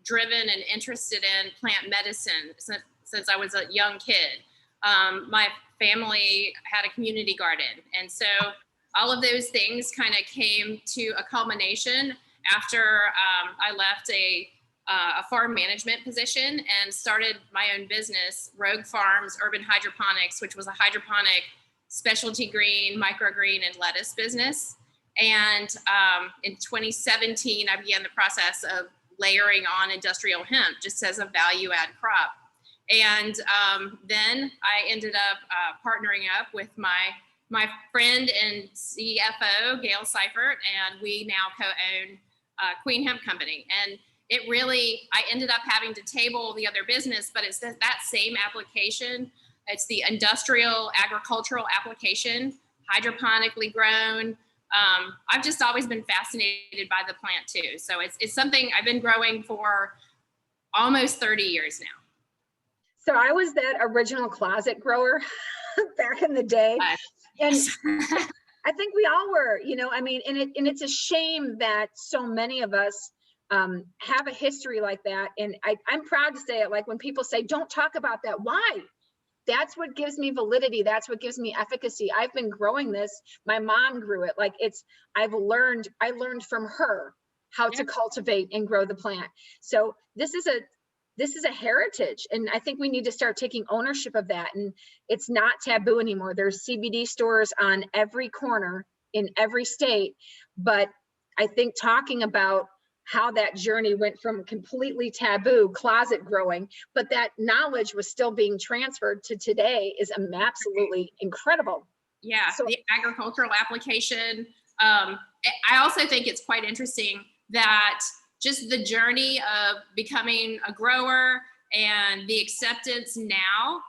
driven and interested in plant medicine since I was a young kid. My family had a community garden. And so all of those things kind of came to a culmination after I left a farm management position and started my own business, Rogue Farms Urban Hydroponics, which was a hydroponic specialty green, microgreen, and lettuce business. And in 2017, I began the process of layering on industrial hemp just as a value add crop. And then I ended up partnering up with my friend and CFO, Gail Seifert, and we now co-own Queen Hemp Company. And it really, I ended up having to table the other business, but it's that same application. It's the industrial agricultural application, hydroponically grown. I've just always been fascinated by the plant too. So it's something I've been growing for almost 30 years now. So I was that original closet grower back in the day. And I think we all were, I mean, and it's a shame that so many of us have a history like that. And I'm proud to say it, like when people say, don't talk about that, why? That's what gives me validity. That's what gives me efficacy. I've been growing this. My mom grew it. Like I learned from her how to cultivate and grow the plant. So this is a heritage. And I think we need to start taking ownership of that. And it's not taboo anymore. There's CBD stores on every corner in every state. But I think talking about how that journey went from completely taboo closet growing, but that knowledge was still being transferred to today is absolutely incredible. Yeah, so the agricultural application. I also think it's quite interesting that just the journey of becoming a grower and the acceptance now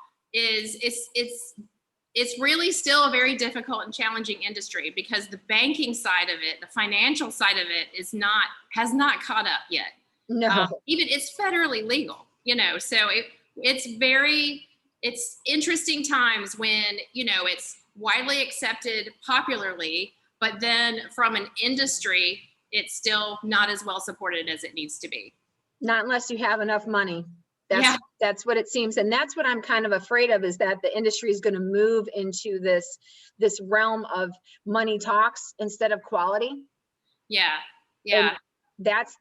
it's really still a very difficult and challenging industry because the banking side of it, the financial side of it has not caught up yet. No, even it's federally legal, so it's interesting times when, it's widely accepted popularly, but then from an industry, it's still not as well supported as it needs to be. Not unless you have enough money. That's what it seems. And that's what I'm kind of afraid of, is that the industry is going to move into this realm of money talks instead of quality. Yeah. And that's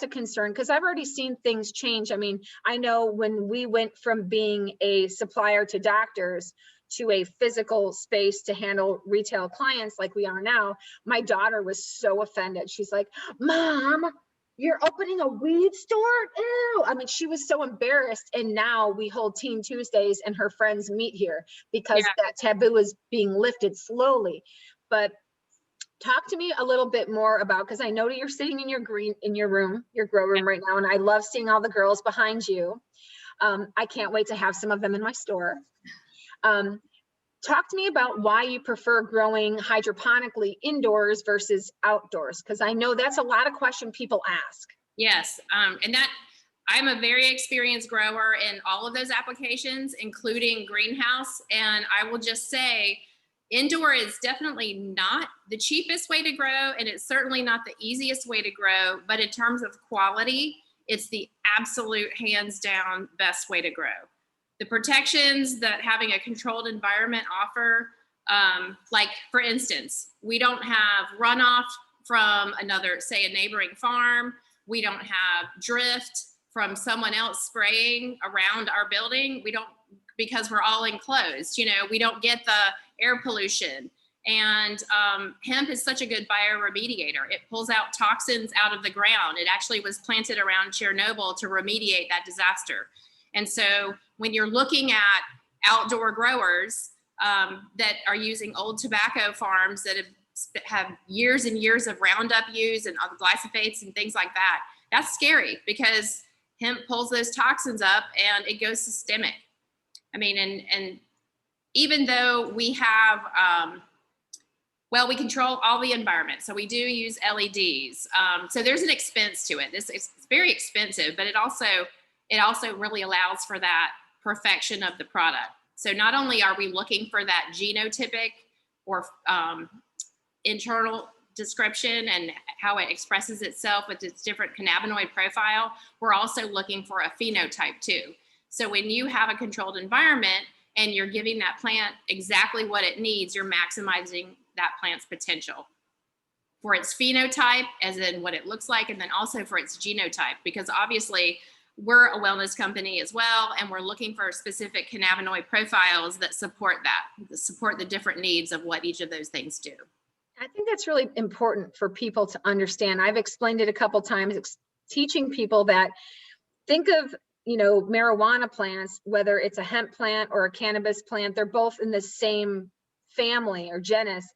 a concern, because I've already seen things change. I mean, I know when we went from being a supplier to doctors to a physical space to handle retail clients like we are now, my daughter was so offended. She's like, Mom, you're opening a weed store? Ew. I mean, she was so embarrassed. And now we hold Teen Tuesdays and her friends meet here because that taboo is being lifted slowly. But talk to me a little bit more about, because I know that you're sitting in your grow room right now, and I love seeing all the girls behind you. I can't wait to have some of them in my store. Talk to me about why you prefer growing hydroponically indoors versus outdoors, because I know that's a lot of question people ask. Yes, and that I'm a very experienced grower in all of those applications, including greenhouse. And I will just say, indoor is definitely not the cheapest way to grow, and it's certainly not the easiest way to grow. But in terms of quality, it's the absolute hands down best way to grow. The protections that having a controlled environment offer, like for instance, we don't have runoff from say a neighboring farm. We don't have drift from someone else spraying around our building. We don't, because we're all enclosed, we don't get the air pollution. And hemp is such a good bioremediator. It pulls out toxins out of the ground. It actually was planted around Chernobyl to remediate that disaster. And so when you're looking at outdoor growers that are using old tobacco farms that have years and years of Roundup use and other glyphosates and things like that, that's scary because hemp pulls those toxins up and it goes systemic. I mean, and even though we have, we control all the environment. So we do use LEDs. So there's an expense to it. It's very expensive, but it also really allows for that perfection of the product. So not only are we looking for that genotypic or internal description and how it expresses itself with its different cannabinoid profile, we're also looking for a phenotype too. So when you have a controlled environment and you're giving that plant exactly what it needs, you're maximizing that plant's potential for its phenotype, as in what it looks like, and then also for its genotype, because obviously we're a wellness company as well, and we're looking for specific cannabinoid profiles that support the different needs of what each of those things do. I think that's really important for people to understand. I've explained it a couple times, teaching people that think of, marijuana plants, whether it's a hemp plant or a cannabis plant, they're both in the same family or genus.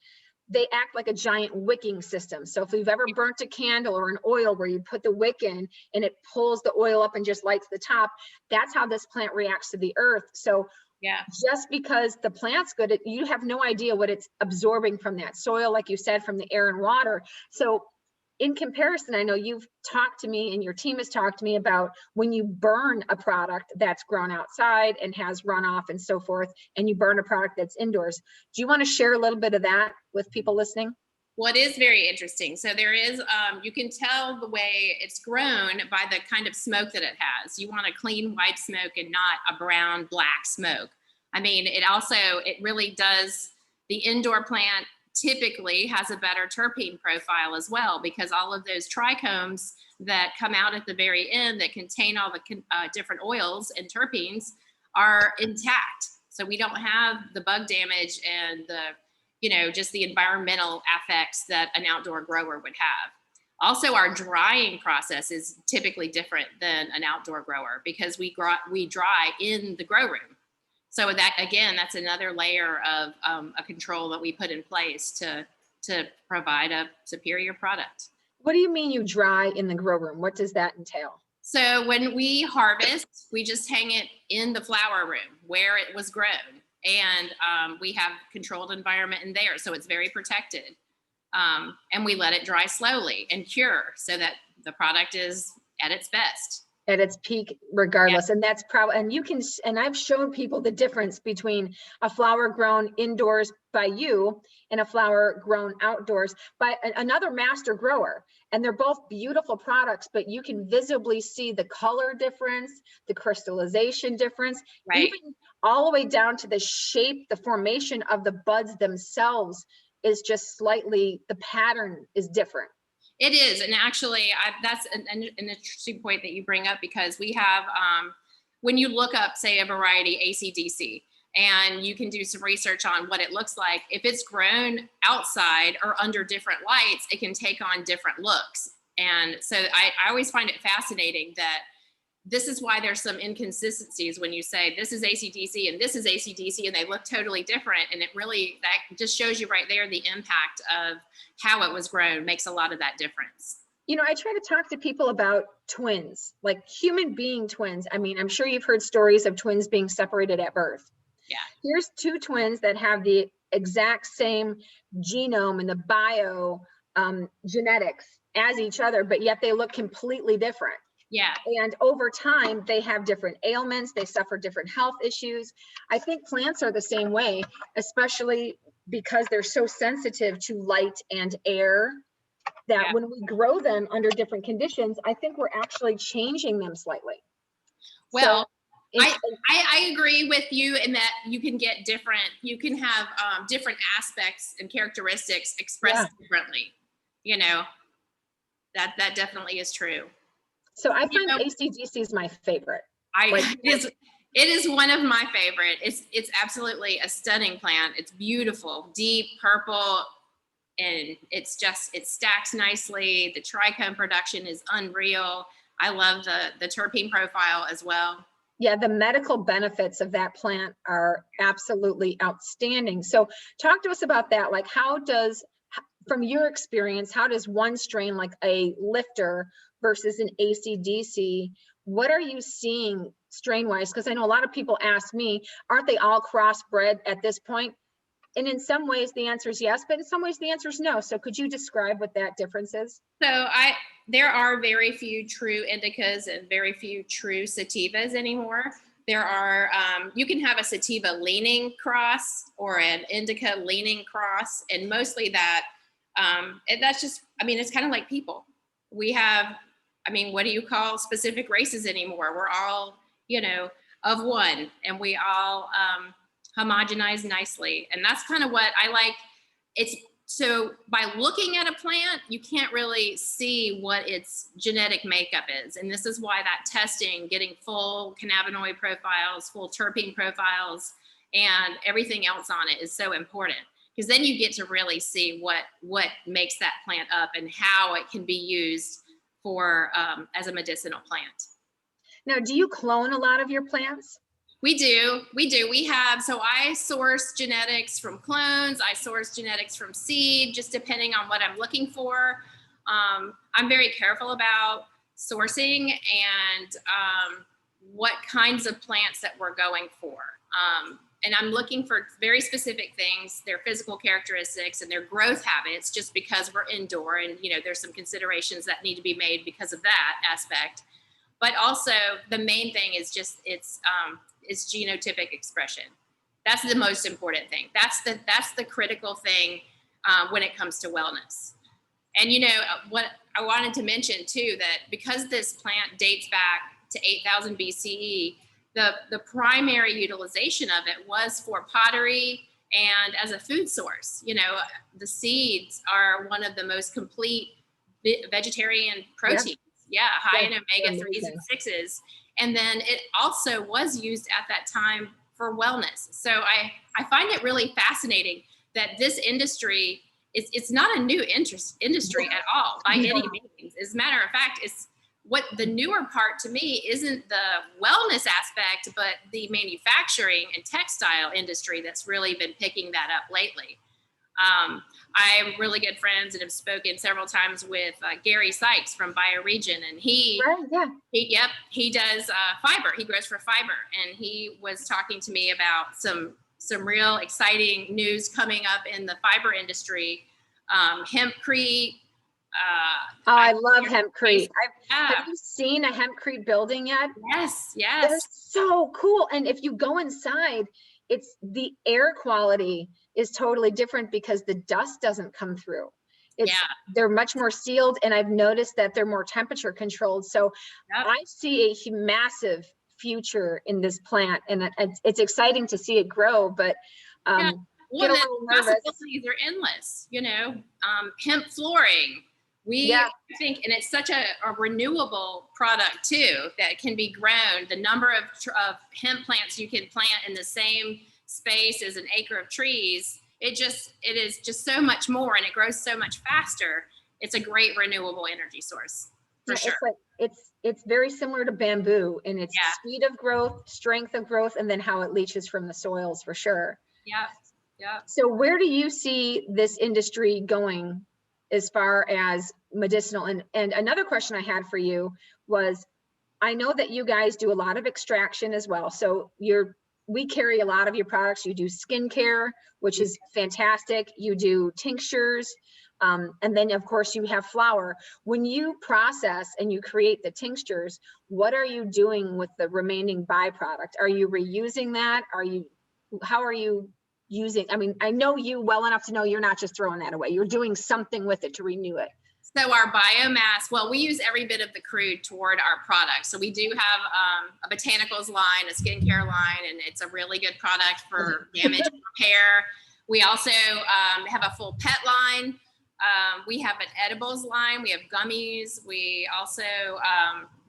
They act like a giant wicking system. So if you've ever burnt a candle or an oil where you put the wick in and it pulls the oil up and just lights the top, that's how this plant reacts to the earth. So yeah, just because the plant's good, you have no idea what it's absorbing from that soil, like you said, from the air and water. So in comparison, I know you've talked to me and your team has talked to me about when you burn a product that's grown outside and has runoff and so forth, and you burn a product that's indoors. Do you want to share a little bit of that with people listening? Well, it is very interesting. So there is, you can tell the way it's grown by the kind of smoke that it has. You want a clean white smoke and not a brown, black smoke. I mean, it really does, the indoor plant typically has a better terpene profile as well, because all of those trichomes that come out at the very end that contain all the different oils and terpenes are intact. So we don't have the bug damage and just the environmental effects that an outdoor grower would have. Also, our drying process is typically different than an outdoor grower because we dry in the grow room. So that's another layer of a control that we put in place to provide a superior product. What do you mean you dry in the grow room? What does that entail? So when we harvest, we just hang it in the flower room where it was grown. And we have controlled environment in there. So it's very protected. And we let it dry slowly and cure so that the product is at its best. At its peak, regardless. Yeah. And that's probably, and I've shown people the difference between a flower grown indoors by you and a flower grown outdoors by another master grower. And they're both beautiful products, but you can visibly see the color difference, the crystallization difference, right, even all the way down to the shape, the formation of the buds themselves is just slightly, the pattern is different. It is. And actually, that's an interesting point that you bring up, because we have, when you look up, say, a variety AC/DC, and you can do some research on what it looks like, if it's grown outside or under different lights, it can take on different looks. And so I always find it fascinating that this is why there's some inconsistencies when you say this is AC/DC and this is AC/DC and they look totally different. And that just shows you right there the impact of how it was grown makes a lot of that difference. I try to talk to people about twins, like human being twins. I mean, I'm sure you've heard stories of twins being separated at birth. Yeah. Here's two twins that have the exact same genome and the bio genetics as each other, but yet they look completely different. Yeah. And over time, they have different ailments. They suffer different health issues. I think plants are the same way, especially because they're so sensitive to light and air that when we grow them under different conditions, I think we're actually changing them slightly. Well, so I agree with you in that you can have different aspects and characteristics expressed differently. That definitely is true. So I find AC/DC is my favorite. It is one of my favorite. It's absolutely a stunning plant. It's beautiful, deep purple, and it stacks nicely. The trichome production is unreal. I love the terpene profile as well. Yeah, the medical benefits of that plant are absolutely outstanding. So talk to us about that. Like, from your experience, how does one strain like a lifter versus an AC/DC, what are you seeing strain wise? Because I know a lot of people ask me, aren't they all crossbred at this point? And in some ways the answer is yes, but in some ways the answer is no. So could you describe what that difference is? So there are very few true indicas and very few true sativas anymore. There are, you can have a sativa leaning cross or an indica leaning cross, and mostly that And that's just, I mean, it's kind of like people. We have, I mean, what do you call specific races anymore? We're all, you know, of one, and we all homogenize nicely. And that's kind of what I like. It's so by looking at a plant, you can't really see what its genetic makeup is. And this is why that testing, getting full cannabinoid profiles, full terpene profiles, and everything else on it is so important. Because then you get to really see what makes that plant up and how it can be used for as a medicinal plant. Now, do you clone a lot of your plants? We do. We have, so I source genetics from clones. I source genetics from seed, just depending on what I'm looking for. I'm very careful about sourcing and what kinds of plants that we're going for. And I'm looking for very specific things, their physical characteristics and their growth habits, just because we're indoor and, you know, there's some considerations that need to be made because of that aspect. But also the main thing is just it's genotypic expression. That's the most important thing. That's the critical thing when it comes to wellness. And, you know, what I wanted to mention too, that because this plant dates back to 8,000 BCE, the primary utilization of it was for pottery and as a food source. You know, the seeds are one of the most complete vegetarian proteins. Yeah, high in omega-3s and 6s. And then it also was used at that time for wellness. So I find it really fascinating that this industry, it's not a new industry at all by any means. As a matter of fact, it's what the newer part to me isn't the wellness aspect, but the manufacturing and textile industry that's really been picking that up lately. I'm really good friends and have spoken several times with Gary Sykes from Bioregion, and he does fiber. He grows for fiber, and he was talking to me about some real exciting news coming up in the fiber industry. Hempcrete. I love hempcrete. Have you seen a hempcrete building yet? Yes. They're so cool. And if you go inside, it's the air quality is totally different because the dust doesn't come through. They're much more sealed, and I've noticed that they're more temperature controlled. So I see a massive future in this plant, and it's exciting to see it grow, but well, the possibilities are endless, you know. Hemp flooring, I think, and it's such a renewable product too, that can be grown. The number of hemp plants you can plant in the same space as an acre of trees, it is just so much more, and it grows so much faster. It's a great renewable energy source for sure. It's very similar to bamboo in its speed of growth, strength of growth, and then how it leaches from the soils for sure. Yeah. So where do you see this industry going as far as medicinal? And another question I had for you was, I know that you guys do a lot of extraction as well. So we carry a lot of your products. You do skincare, which is fantastic. You do tinctures. And then of course you have flour. When you process and you create the tinctures, what are you doing with the remaining byproduct? Are you reusing that? How are you using? I mean, I know you well enough to know you're not just throwing that away. You're doing something with it to renew it. So our biomass, well, we use every bit of the crude toward our product. So we do have a botanicals line, a skincare line, and it's a really good product for damage repair. We also have a full pet line. We have an edibles line. We have gummies. We also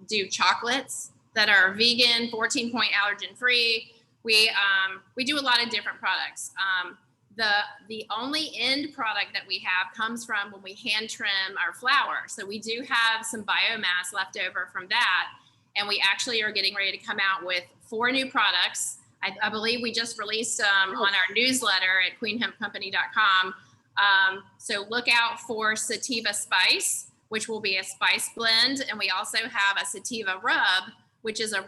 do chocolates that are vegan, 14-point allergen free. We do a lot of different products. The only end product that we have comes from when we hand trim our flour. So we do have some biomass left over from that. And we actually are getting ready to come out with 4 new products. I believe we just released on our newsletter at queenhempcompany.com. So look out for sativa spice, which will be a spice blend. And we also have a sativa rub, which is a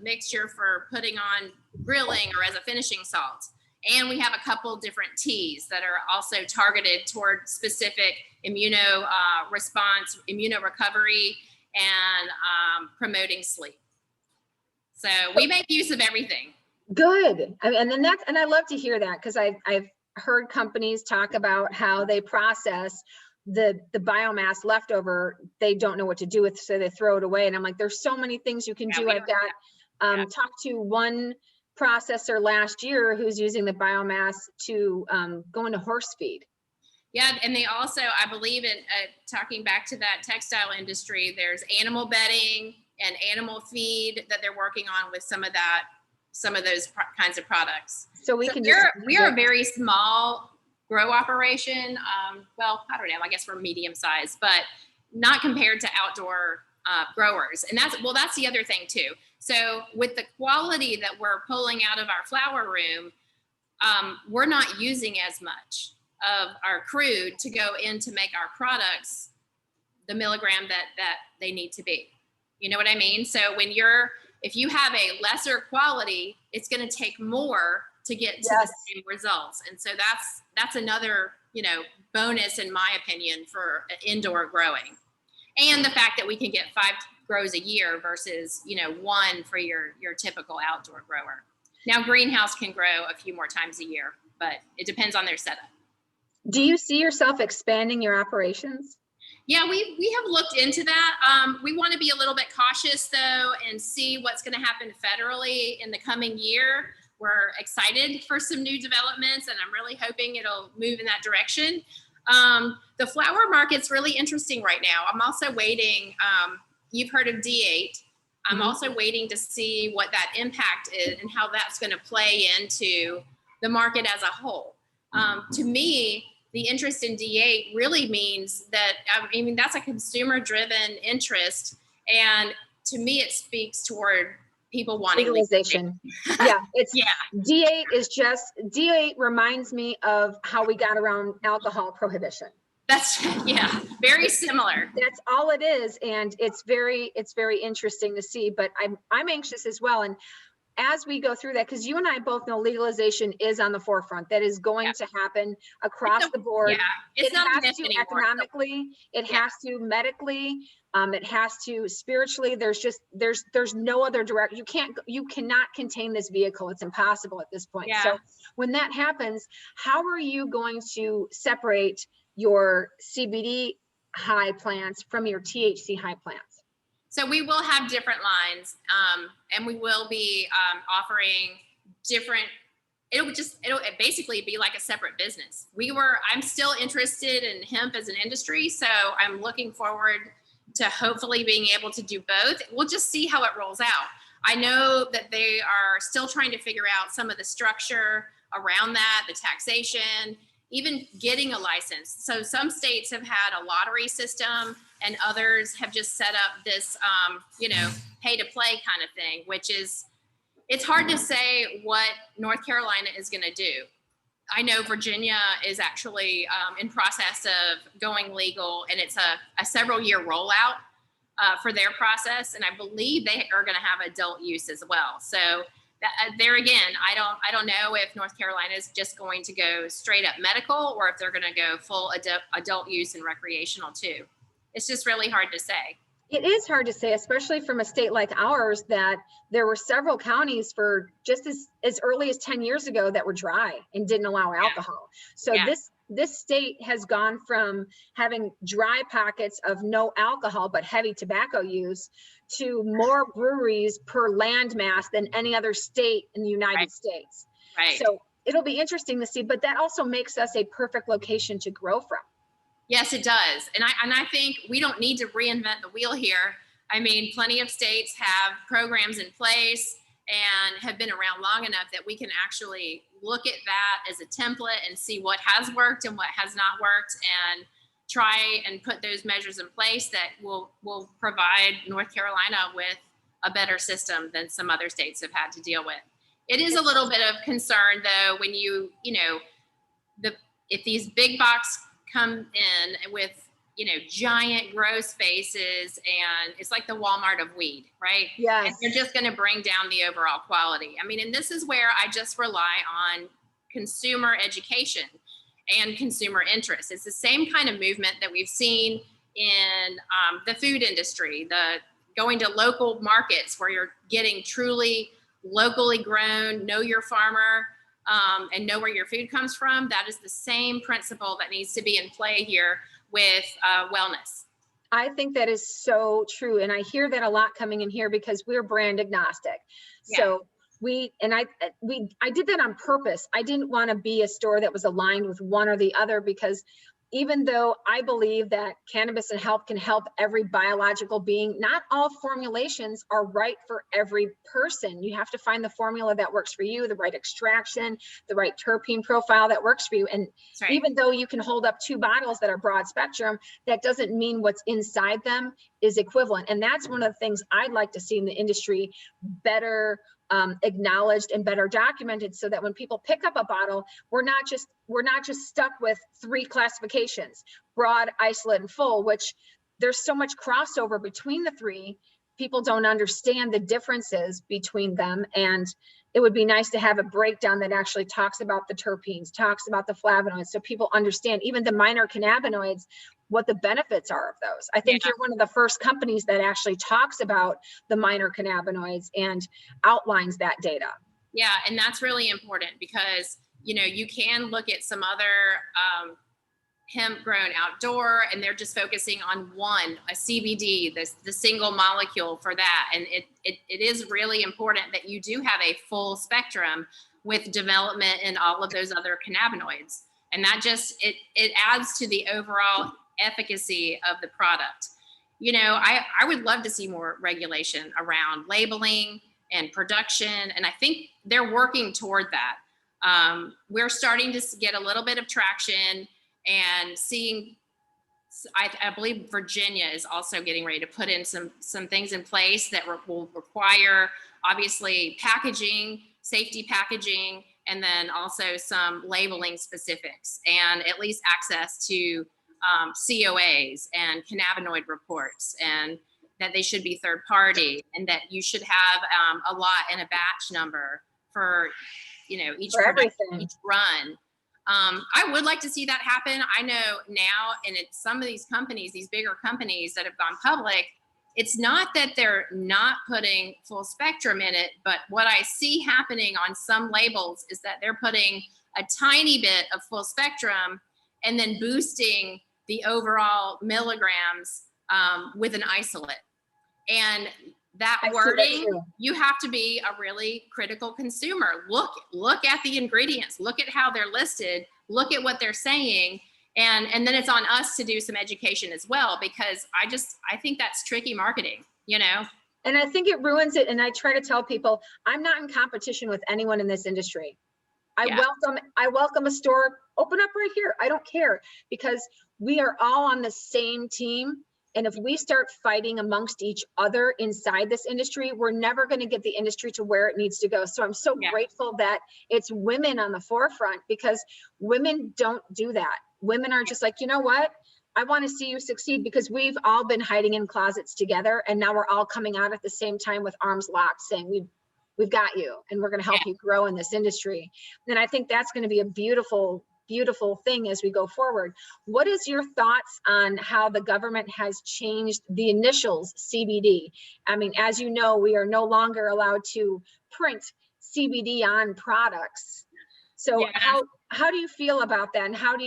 mixture for putting on grilling or as a finishing salt. And we have a couple different teas that are also targeted toward specific immuno response, immuno recovery, and promoting sleep. So we make use of everything. Good. And then and I love to hear that, because I've heard companies talk about how they process the biomass leftover. They don't know what to do with, so they throw it away. And I'm like, there's so many things you can do. I've got talked to one processor last year who's using the biomass to go into horse feed. Yeah, and they also, I believe, in talking back to that textile industry, there's animal bedding and animal feed that they're working on with some of those kinds of products. So we are a very small grow operation. Well, I don't know, I guess we're medium sized, but not compared to outdoor growers. And that's the other thing too. So with the quality that we're pulling out of our flower room, we're not using as much of our crude to go in to make our products the milligram that they need to be. You know what I mean? So if you have a lesser quality, it's going to take more to get to the same results. And so that's another, bonus in my opinion for indoor growing. And the fact that we can get 5 grows a year versus, 1 for your typical outdoor grower. Now greenhouse can grow a few more times a year, but it depends on their setup. Do you see yourself expanding your operations? Yeah, we have looked into that. We want to be a little bit cautious though and see what's going to happen federally in the coming year. We're excited for some new developments and I'm really hoping it'll move in that direction. The flower market's really interesting right now. I'm also waiting, you've heard of D8. I'm also waiting to see what that impact is and how that's going to play into the market as a whole. To me, the interest in D8 really means that, that's a consumer-driven interest. And to me, it speaks toward people wanting legalization. D8 reminds me of how we got around alcohol prohibition. That's very similar. That's all it is. And it's very interesting to see, but I'm anxious as well. And as we go through that, because you and I both know legalization is on the forefront. That is going to happen across the board. It has to economically, it has to medically, it has to spiritually. There's no other direct. You cannot contain this vehicle. It's impossible at this point. So when that happens, how are you going to separate your CBD high plants from your THC high plants? So we will have different lines, and we will be offering different. It'll basically be like a separate business. I'm still interested in hemp as an industry, so I'm looking forward to hopefully being able to do both. We'll just see how it rolls out. I know that they are still trying to figure out some of the structure around that, the taxation, even getting a license. So some states have had a lottery system and others have just set up this, pay to play kind of thing, it's hard to say what North Carolina is going to do. I know Virginia is actually in process of going legal, and it's a several year rollout for their process. And I believe they are going to have adult use as well. So there again, I don't know if North Carolina is just going to go straight up medical or if they're going to go full adult use and recreational too. It's just really hard to say. It is hard to say, especially from a state like ours, that there were several counties for just as early as 10 years ago that were dry and didn't allow alcohol. So this state has gone from having dry pockets of no alcohol but heavy tobacco use to more breweries per land mass than any other state in the United States. Right. So it'll be interesting to see, but that also makes us a perfect location to grow from. Yes, it does. And I think we don't need to reinvent the wheel here. Plenty of states have programs in place and have been around long enough that we can actually look at that as a template and see what has worked and what has not worked and try and put those measures in place that will provide North Carolina with a better system than some other states have had to deal with. It is a little bit of concern though, when if these big box come in with, giant grow spaces, and it's like the Walmart of weed, right? Yes. And they're just going to bring down the overall quality. And this is where I just rely on consumer education and consumer interest. It's the same kind of movement that we've seen in the food industry, the going to local markets where you're getting truly locally grown, know your farmer and know where your food comes from, that is the same principle that needs to be in play here with wellness. I think that is so true. And I hear that a lot coming in here because we're brand agnostic. Yeah. So I did that on purpose. I didn't want to be a store that was aligned with one or the other, because even though I believe that cannabis and health can help every biological being, not all formulations are right for every person. You have to find the formula that works for you, the right extraction, the right terpene profile that works for you. And right. Even though you can hold up 2 bottles that are broad spectrum, that doesn't mean what's inside them is equivalent. And that's one of the things I'd like to see in the industry better acknowledged and better documented, so that when people pick up a bottle, we're not just stuck with 3 classifications: broad, isolate, and full, which there's so much crossover between the 3. People don't understand the differences between them. And it would be nice to have a breakdown that actually talks about the terpenes, talks about the flavonoids, so people understand even the minor cannabinoids, what the benefits are of those. I think you're one of the first companies that actually talks about the minor cannabinoids and outlines that data. Yeah, and that's really important, because you can look at some other hemp grown outdoor, and they're just focusing on a CBD, the single molecule for that. And it is really important that you do have a full spectrum with development in all of those other cannabinoids. And that just, it adds to the overall efficacy of the product. I would love to see more regulation around labeling and production. And I think they're working toward that. We're starting to get a little bit of traction and seeing, I believe Virginia is also getting ready to put in some things in place that will require, obviously, packaging, safety packaging, and then also some labeling specifics, and at least access to COAs and cannabinoid reports, and that they should be third party, and that you should have a lot and a batch number for each run. I would like to see that happen. I know now, and it's some of these companies, these bigger companies that have gone public, it's not that they're not putting full spectrum in it, but what I see happening on some labels is that they're putting a tiny bit of full spectrum and then boosting the overall milligrams with an isolate. And that wording, you have to be a really critical consumer. Look at the ingredients, look at how they're listed, look at what they're saying. And then it's on us to do some education as well, because I think that's tricky marketing, And I think it ruins it. And I try to tell people, I'm not in competition with anyone in this industry. I welcome a store, open up right here. I don't care, because we are all on the same team. And if we start fighting amongst each other inside this industry, we're never going to get the industry to where it needs to go. So I'm so grateful that it's women on the forefront, because women don't do that. Women are just like, you know what? I want to see you succeed, because we've all been hiding in closets together. And now we're all coming out at the same time with arms locked, saying we've got you, and we're going to help you grow in this industry. And I think that's going to be a beautiful thing as we go forward. What is your thoughts on how the government has changed the initials CBD? I mean, as you know, we are no longer allowed to print CBD on products. So how do you feel about that? And how do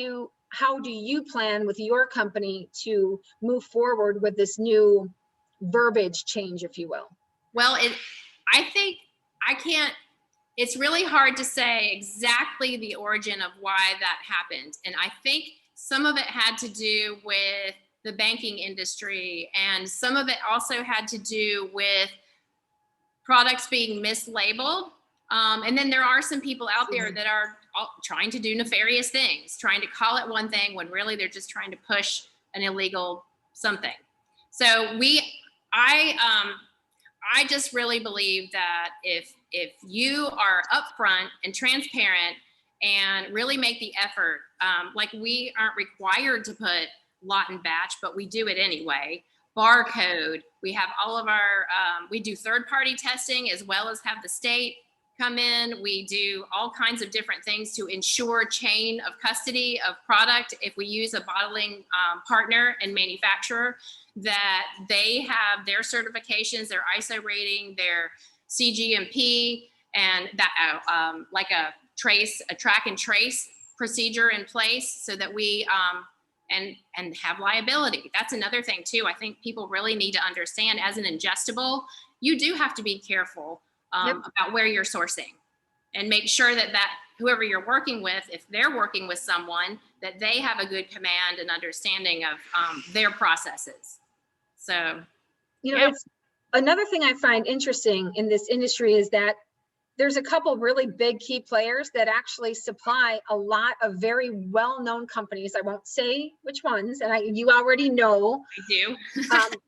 you plan with your company to move forward with this new verbiage change, if you will? Well, it's really hard to say exactly the origin of why that happened. And I think some of it had to do with the banking industry, and some of it also had to do with products being mislabeled. And then there are some people out there that are trying to do nefarious things, trying to call it one thing when really they're just trying to push an illegal something. So I just really believe that if you are upfront and transparent and really make the effort, like we aren't required to put lot and batch, but we do it anyway. Barcode, we have all of our, we do third-party testing as well as have the state come in. We do all kinds of different things to ensure chain of custody of product. If we use a bottling partner and manufacturer, that they have their certifications, their ISO rating, their CGMP, and that like a a track and trace procedure in place so that we and have liability. That's another thing too. I think people really need to understand, as an ingestible, you do have to be careful about where you're sourcing, and make sure that whoever you're working with, if they're working with someone, that they have a good command and understanding of their processes. So, it's another thing I find interesting in this industry is that there's a couple really big key players that actually supply a lot of very well-known companies. I won't say which ones, and you already know. I do.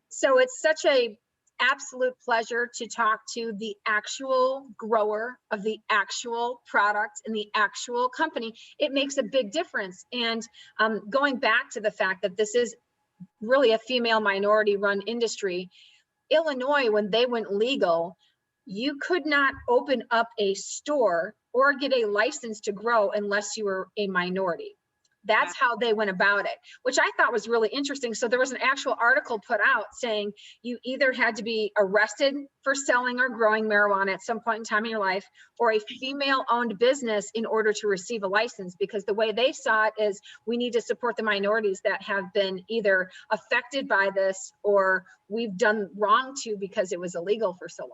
So it's such a absolute pleasure to talk to the actual grower of the actual product and the actual company. It makes a big difference. And going back to the fact that this is really a female minority run industry, Illinois, when they went legal, you could not open up a store or get a license to grow unless you were a minority. That's how they went about it, which I thought was really interesting. So there was an actual article put out saying you either had to be arrested for selling or growing marijuana at some point in time in your life, or a female-owned business in order to receive a license, because the way they saw it is we need to support the minorities that have been either affected by this or we've done wrong to because it was illegal for so long.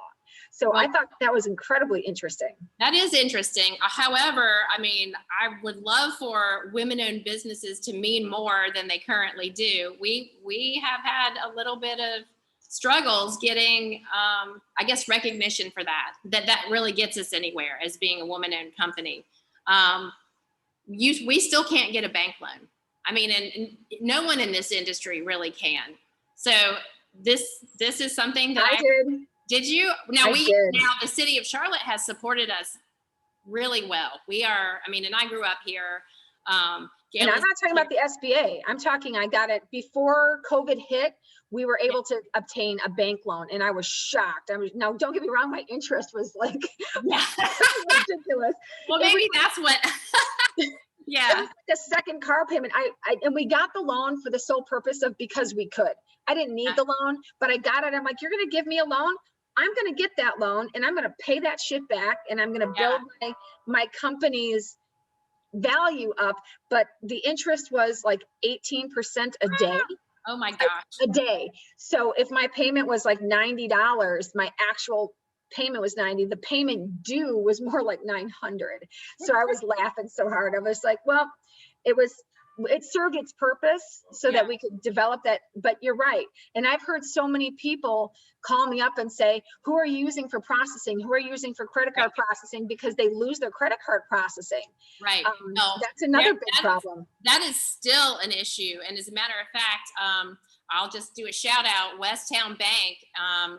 So I thought that was incredibly interesting. That is interesting. However, I mean, I would love for women-owned businesses to mean more than they currently do. We have had a little bit of struggles getting, I guess, recognition for that really gets us anywhere as being a woman-owned company. We still can't get a bank loan. I mean, and no one in this industry really can. So this is something that I did. Did you? Now the city of Charlotte has supported us really well. We are, I mean, and I grew up here. And I'm not talking about the SBA. I'm talking, I got it before COVID hit. We were able to obtain a bank loan, and I was shocked. Now, don't get me wrong, my interest was like ridiculous. Well, maybe that's what. Yeah. It was like a second car payment. And we got the loan for the sole purpose of because we could. I didn't need the loan, but I got it. I'm like, you're going to give me a loan? I'm going to get that loan and I'm going to pay that shit back, and I'm going to build my company's value up. But the interest was like 18% a day. Oh my gosh. A day. So if my payment was like $90, my actual payment was 90, the payment due was more like 900. So I was laughing so hard. I was like, well, it served its purpose so that we could develop that. But you're right. And I've heard so many people call me up and say, who are you using for processing? Who are you using for credit card processing? Because they lose their credit card processing. Right. That's another big problem. That is still an issue. And as a matter of fact, I'll just do a shout out. Westtown Bank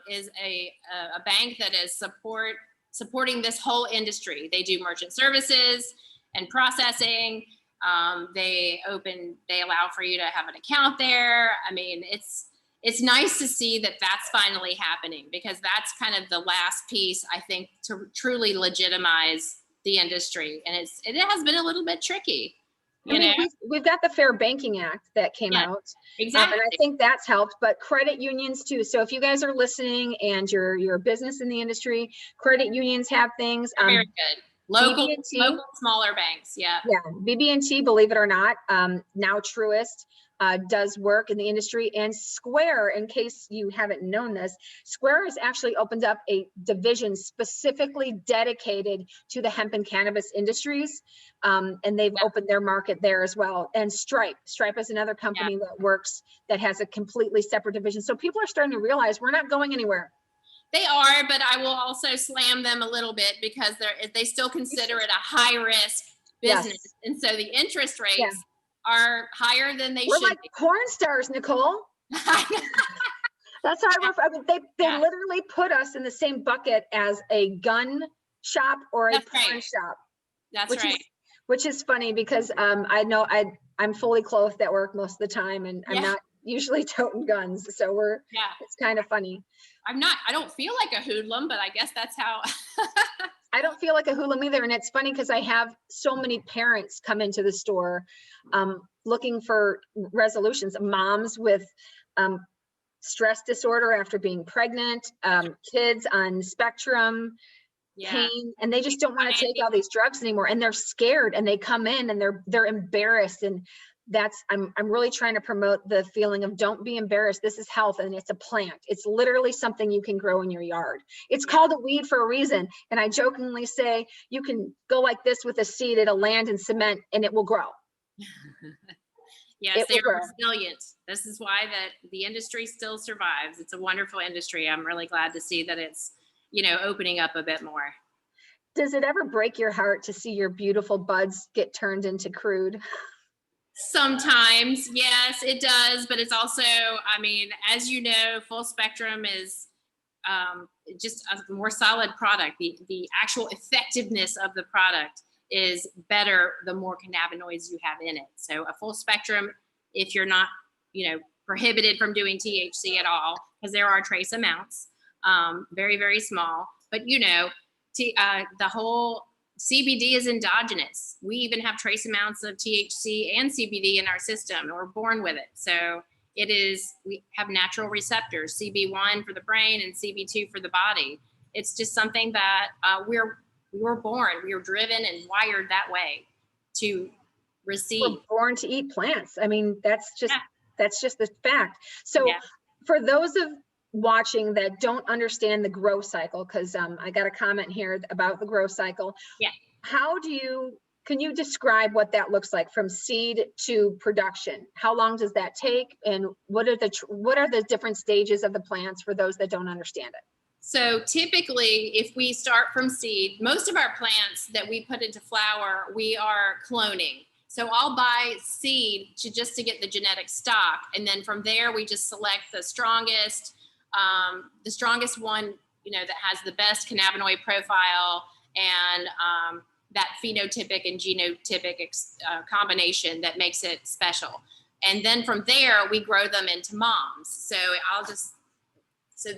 is a bank that is supporting this whole industry. They do merchant services and processing. They allow for you to have an account there. I mean, it's nice to see that that's finally happening, because that's kind of the last piece, I think, to truly legitimize the industry. And it has been a little bit tricky. We've got the Fair Banking Act that came out. Exactly. And I think that's helped, but credit unions too. So if you guys are listening and you're a business in the industry, credit unions have things. Very good. Local smaller banks. Yeah. BB&T, believe it or not, now Truist does work in the industry. And Square, in case you haven't known this, Square has actually opened up a division specifically dedicated to the hemp and cannabis industries. And they've opened their market there as well. And Stripe is another company that has a completely separate division. So people are starting to realize we're not going anywhere. They are, but I will also slam them a little bit, because they still consider it a high risk business. Yes. And so the interest rates are higher than they should be. We're like porn stars, Nicole. That's how I mean, they literally put us in the same bucket as a gun shop or a porn shop. That's right. Which is funny, because I know I'm fully clothed at work most of the time, and I'm not usually toting guns. So it's kind of funny. I don't feel like a hoodlum, but I guess that's how. I don't feel like a hoodlum either. And it's funny because I have so many parents come into the store looking for resolutions, moms with stress disorder after being pregnant, kids on spectrum, pain, and they just don't want to take all these drugs anymore, and they're scared, and they come in and they're embarrassed. And that's, I'm really trying to promote the feeling of don't be embarrassed. This is health, and it's a plant. It's literally something you can grow in your yard. It's called a weed for a reason. And I jokingly say you can go like this with a seed, it'll land in cement and it will grow. Yes, they're resilient. This is why that the industry still survives. It's a wonderful industry. I'm really glad to see that it's, opening up a bit more. Does it ever break your heart to see your beautiful buds get turned into crude? Sometimes, yes, it does. But it's also, as you know, full spectrum is just a more solid product. The actual effectiveness of the product is better the more cannabinoids you have in it. So a full spectrum, if you're not, prohibited from doing THC at all, because there are trace amounts, very, very small, but the whole CBD is endogenous. We even have trace amounts of THC and CBD in our system, and we're born with it. So we have natural receptors, CB1 for the brain and CB2 for the body. It's just something that we were born, we were driven and wired that way to receive. We're born to eat plants. That's just the fact. So for those of watching that don't understand the growth cycle, because I got a comment here about the growth cycle. Yeah. Can you describe what that looks like from seed to production? How long does that take? And what are the different stages of the plants for those that don't understand it? So typically, if we start from seed, most of our plants that we put into flower, we are cloning. So I'll buy seed just to get the genetic stock. And then from there, we just select the strongest one, that has the best cannabinoid profile and that phenotypic and genotypic combination that makes it special. And then from there, we grow them into moms. So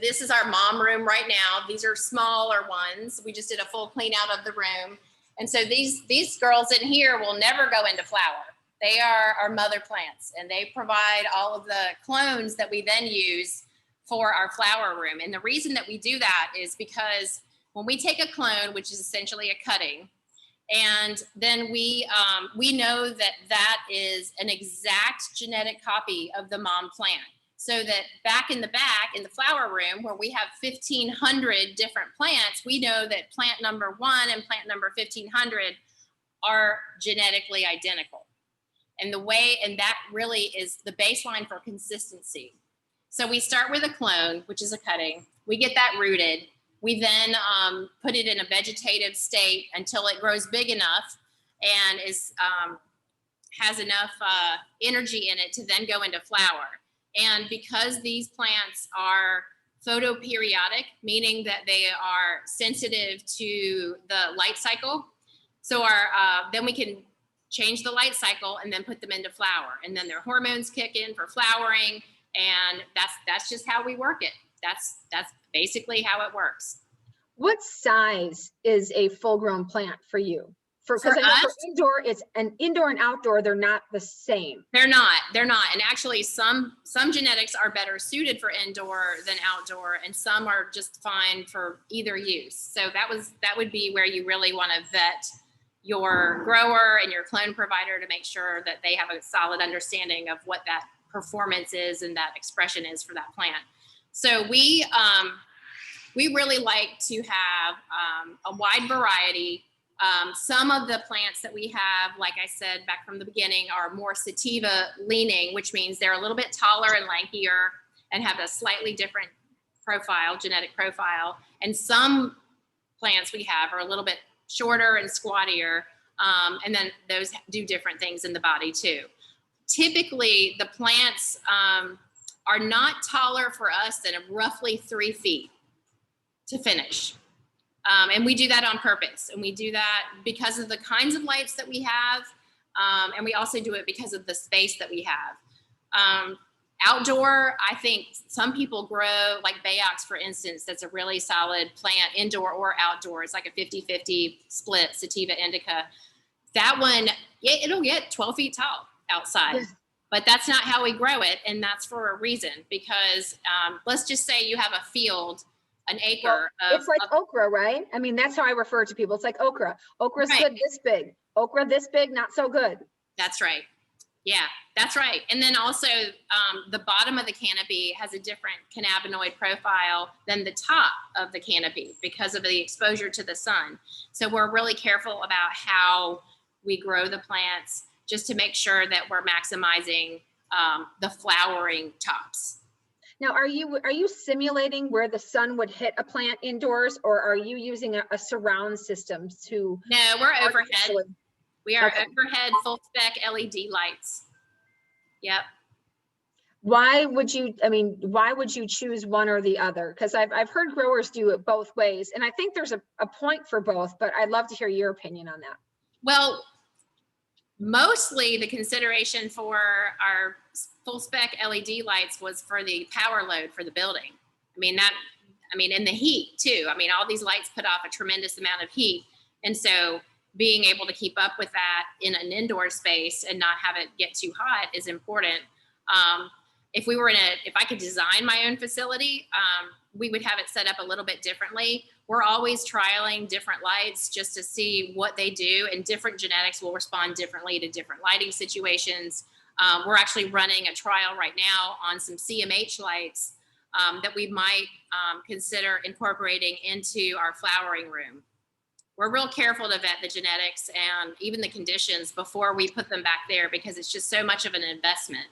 this is our mom room right now. These are smaller ones. We just did a full clean out of the room. And so these girls in here will never go into flower. They are our mother plants, and they provide all of the clones that we then use for our flower room. And the reason that we do that is because when we take a clone, which is essentially a cutting, and then we know that is an exact genetic copy of the mom plant. So that back in the flower room where we have 1,500 different plants, we know that plant number 1 and plant number 1,500 are genetically identical. And that really is the baseline for consistency. So we start with a clone, which is a cutting. We get that rooted. We then put it in a vegetative state until it grows big enough and has enough energy in it to then go into flower. And because these plants are photoperiodic, meaning that they are sensitive to the light cycle, so then we can change the light cycle and then put them into flower. And then their hormones kick in for flowering, and that's just how we work it. That's basically how it works. What size is a full-grown plant for you? Because I know for indoor, it's an indoor and outdoor, they're not the same. They're not. And actually some genetics are better suited for indoor than outdoor, and some are just fine for either use. So that would be where you really want to vet your grower and your clone provider to make sure that they have a solid understanding of what that performance is and that expression is for that plant. So we really like to have a wide variety. Some of the plants that we have, like I said back from the beginning, are more sativa leaning, which means they're a little bit taller and lankier and have a slightly different genetic profile. And some plants we have are a little bit shorter and squattier. And then those do different things in the body too. Typically, the plants are not taller for us than roughly 3 feet to finish. And we do that on purpose. And we do that because of the kinds of lights that we have. And we also do it because of the space that we have. Outdoor, I think some people grow, like Bayox, for instance, that's a really solid plant, indoor or outdoor. It's like a 50-50 split, sativa indica. That one, it'll get 12 feet tall outside. Yeah. But that's not how we grow it. And that's for a reason, because let's just say you have a field an acre it's like okra, right? I mean, that's how I refer to people. It's like okra. Okra's right. good this big. Okra this big, not so good. That's right. Yeah, that's right. And then also the bottom of the canopy has a different cannabinoid profile than the top of the canopy because of the exposure to the sun. So we're really careful about how we grow the plants just to make sure that we're maximizing the flowering tops. Now, are you simulating where the sun would hit a plant indoors, or are you using a surround system to? No, we're overhead. We are okay. overhead full spec LED lights. Yep. Why would you choose one or the other? Because I've heard growers do it both ways, and I think there's a point for both, but I'd love to hear your opinion on that. Well, mostly the consideration for our full spec LED lights was for the power load for the building. And the heat too. I mean, all these lights put off a tremendous amount of heat. And so being able to keep up with that in an indoor space and not have it get too hot is important. If I could design my own facility, we would have it set up a little bit differently. We're always trialing different lights just to see what they do, and different genetics will respond differently to different lighting situations. We're actually running a trial right now on some CMH lights that we might consider incorporating into our flowering room. We're real careful to vet the genetics and even the conditions before we put them back there, because it's just so much of an investment.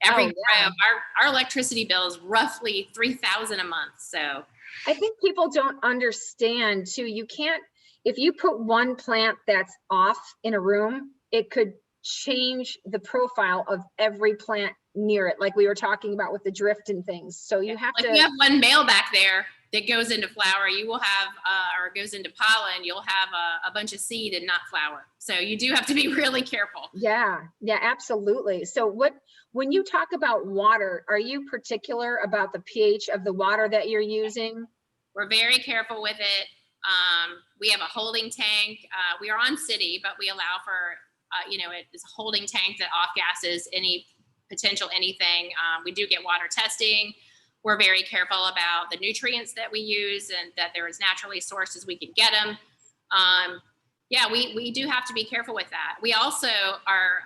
Our electricity bill is roughly $3,000 a month. So I think people don't understand too. You can't, if you put one plant that's off in a room, it could change the profile of every plant near it, like we were talking about with the drift and things. So you have to. If you have one male back there that goes into flower, you will have, or goes into pollen, you'll have a bunch of seed and not flower. So you do have to be really careful. Yeah, absolutely. So when you talk about water, are you particular about the pH of the water that you're using? We're very careful with it. We have a holding tank. We are on city, but we allow for, it is a holding tank that off gases any potential anything. We do get water testing. We're very careful about the nutrients that we use and that they're as naturally sourced as we can get them. We do have to be careful with that. We also are,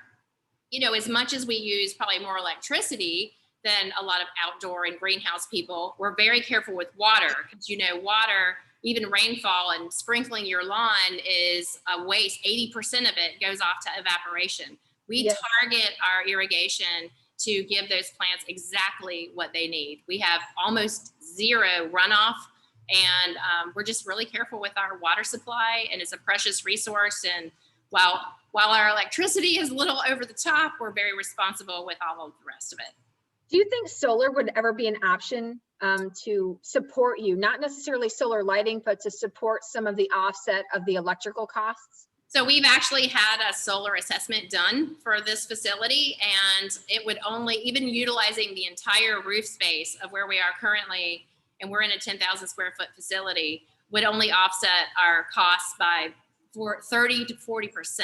as much as we use probably more electricity than a lot of outdoor and greenhouse people, we're very careful with water, because water, even rainfall and sprinkling your lawn is a waste. 80% of it goes off to evaporation. We target our irrigation to give those plants exactly what they need. We have almost zero runoff, and we're just really careful with our water supply, and it's a precious resource. And while our electricity is a little over the top, we're very responsible with all of the rest of it. Do you think solar would ever be an option to support you? Not necessarily solar lighting, but to support some of the offset of the electrical costs? So we've actually had a solar assessment done for this facility, and it would only, even utilizing the entire roof space of where we are currently, and we're in a 10,000 square foot facility, would only offset our costs by 30 to 40%.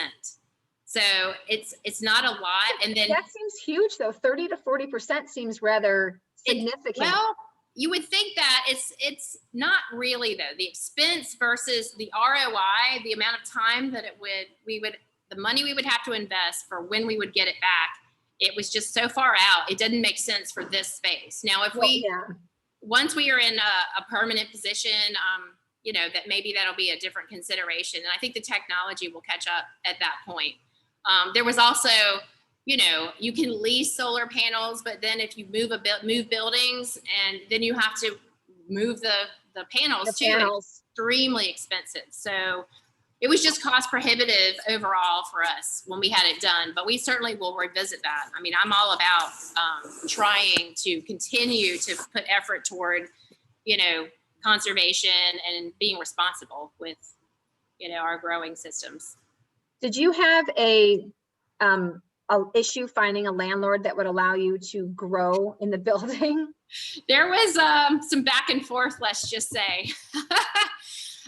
So it's not a lot. And then that seems huge though. 30 to 40% seems rather significant. Well, you would think that it's not really though. The expense versus the ROI, the amount of time that the money we would have to invest for when we would get it back, it was just so far out. It didn't make sense for this space. Now, if once we are in a permanent position, that maybe that'll be a different consideration. And I think the technology will catch up at that point. There was also, you can lease solar panels, but then if you move buildings, and then you have to move the panels too, it's extremely expensive. So it was just cost prohibitive overall for us when we had it done, but we certainly will revisit that. I mean, I'm all about trying to continue to put effort toward, conservation and being responsible with, our growing systems. Did you have a issue finding a landlord that would allow you to grow in the building? There was some back and forth, let's just say.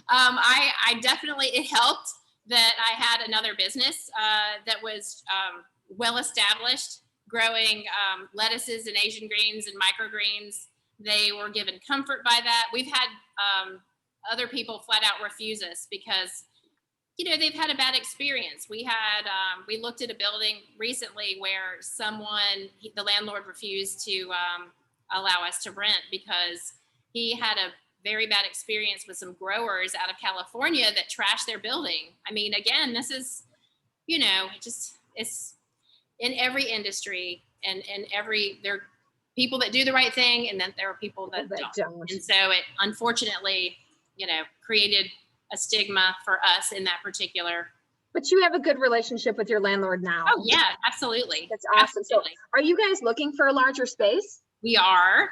I definitely, it helped that I had another business that was well established, growing lettuces and Asian greens and microgreens They were given comfort by that. We've had other people flat out refuse us because, you know, they've had a bad experience. We had, we looked at a building recently where the landlord refused to allow us to rent because he had a very bad experience with some growers out of California that trashed their building. I mean, again, this is, you know, it's in every industry and there are people that do the right thing, and then there are people that don't. And so it unfortunately, you know, created a stigma for us in that particular. But you have a good relationship with your landlord now. Oh yeah, absolutely. That's awesome. Absolutely. So are you guys looking for a larger space? We are.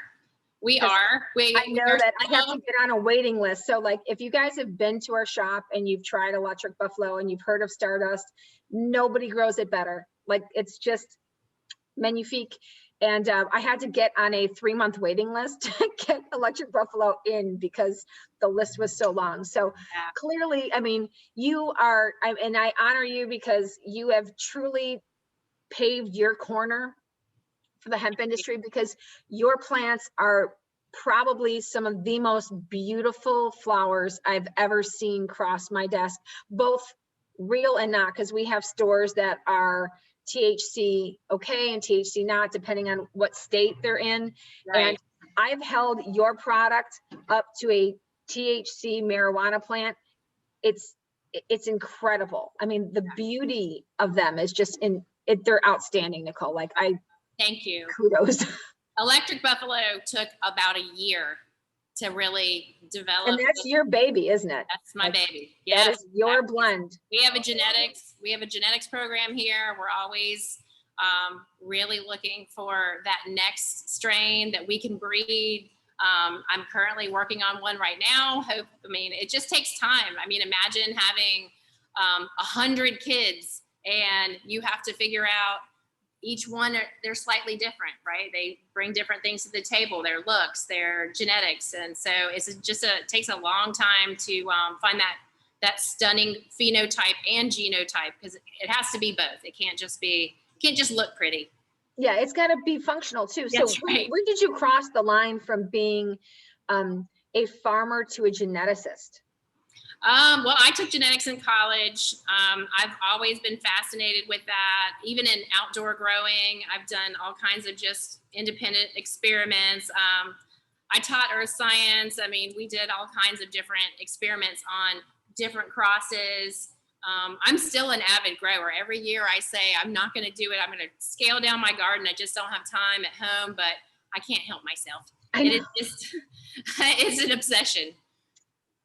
I know that I have to get on a waiting list. So like, if you guys have been to our shop and you've tried Electric Buffalo and you've heard of Stardust, nobody grows it better. Like, it's just magnifique. And I had to get on a 3-month waiting list to get Electric Buffalo in because the list was so long. So clearly, I mean, you are, and I honor you because you have truly paved your corner for the hemp industry, because your plants are probably some of the most beautiful flowers I've ever seen cross my desk, both real and not, because we have stores that are THC okay and THC not, depending on what state they're in. Right. And I've held your product up to a THC marijuana plant. It's incredible. I mean, the beauty of them is just they're outstanding, Nicole. Like, thank you. Kudos. Electric Buffalo took about a year to really develop. And that's your baby, isn't it? That's my baby. Yeah. That is your blend. We have a genetics program here. We're always really looking for that next strain that we can breed. I'm currently working on one right now. It just takes time. I mean, imagine having 100 kids and you have to figure out each one, they're slightly different, right? They bring different things to the table, their looks, their genetics. And so it takes a long time to find that stunning phenotype and genotype, because it has to be both. It can't just look pretty. Yeah, it's got to be functional too. That's so right. Where did you cross the line from being a farmer to a geneticist? Well, I took genetics in college. I've always been fascinated with that. Even in outdoor growing, I've done all kinds of just independent experiments. I taught earth science. I mean, we did all kinds of different experiments on different crosses. I'm still an avid grower. Every year I say, I'm not going to do it. I'm going to scale down my garden. I just don't have time at home, but I can't help myself. It's an obsession.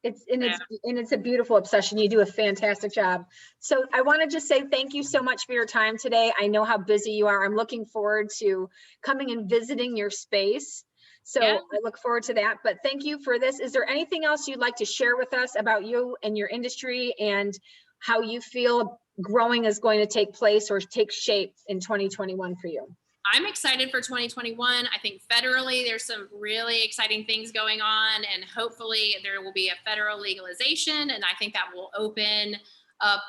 It's a beautiful obsession. You do a fantastic job. So I want to just say thank you so much for your time today. I know how busy you are. I'm looking forward to coming and visiting your space. So yeah. I look forward to that. But thank you for this. Is there anything else you'd like to share with us about you and your industry and how you feel growing is going to take place or take shape in 2021 for you? I'm excited for 2021. I think federally, there's some really exciting things going on, and hopefully there will be a federal legalization. And I think that will open up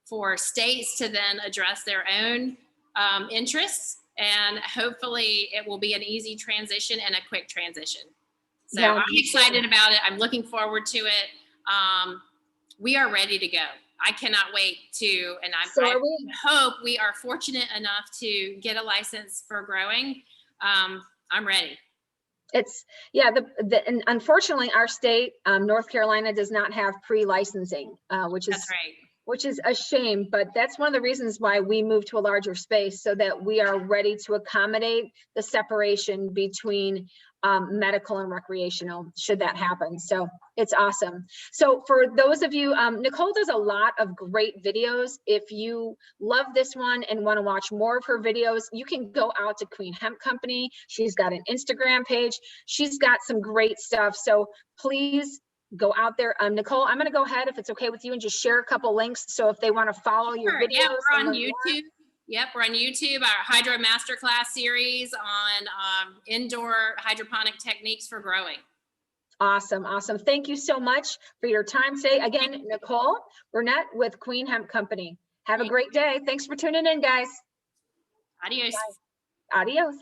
for states to then address their own interests. And hopefully it will be an easy transition and a quick transition. So yeah, I'm excited about it. I'm looking forward to it. We are ready to go. I cannot wait to, and I hope we are fortunate enough to get a license for growing. I'm ready. And unfortunately our state, North Carolina, does not have pre-licensing, which is a shame, but that's one of the reasons why we moved to a larger space, so that we are ready to accommodate the separation between medical and recreational, should that happen. So it's awesome. So for those of you, Nicole does a lot of great videos. If you love this one and want to watch more of her videos, you can go out to Queen Hemp Company. She's got an Instagram page. She's got some great stuff. So please go out there. Nicole, I'm going to go ahead, if it's okay with you, and just share a couple links. So if they want to follow your videos. Yeah, we're on YouTube. Yep, we're on YouTube, our Hydro Masterclass series on indoor hydroponic techniques for growing. Awesome, awesome. Thank you so much for your time today. Again, Nicole Burnett with Queen Hemp Company. Have a great day. Thanks for tuning in, guys. Adios. Bye. Adios.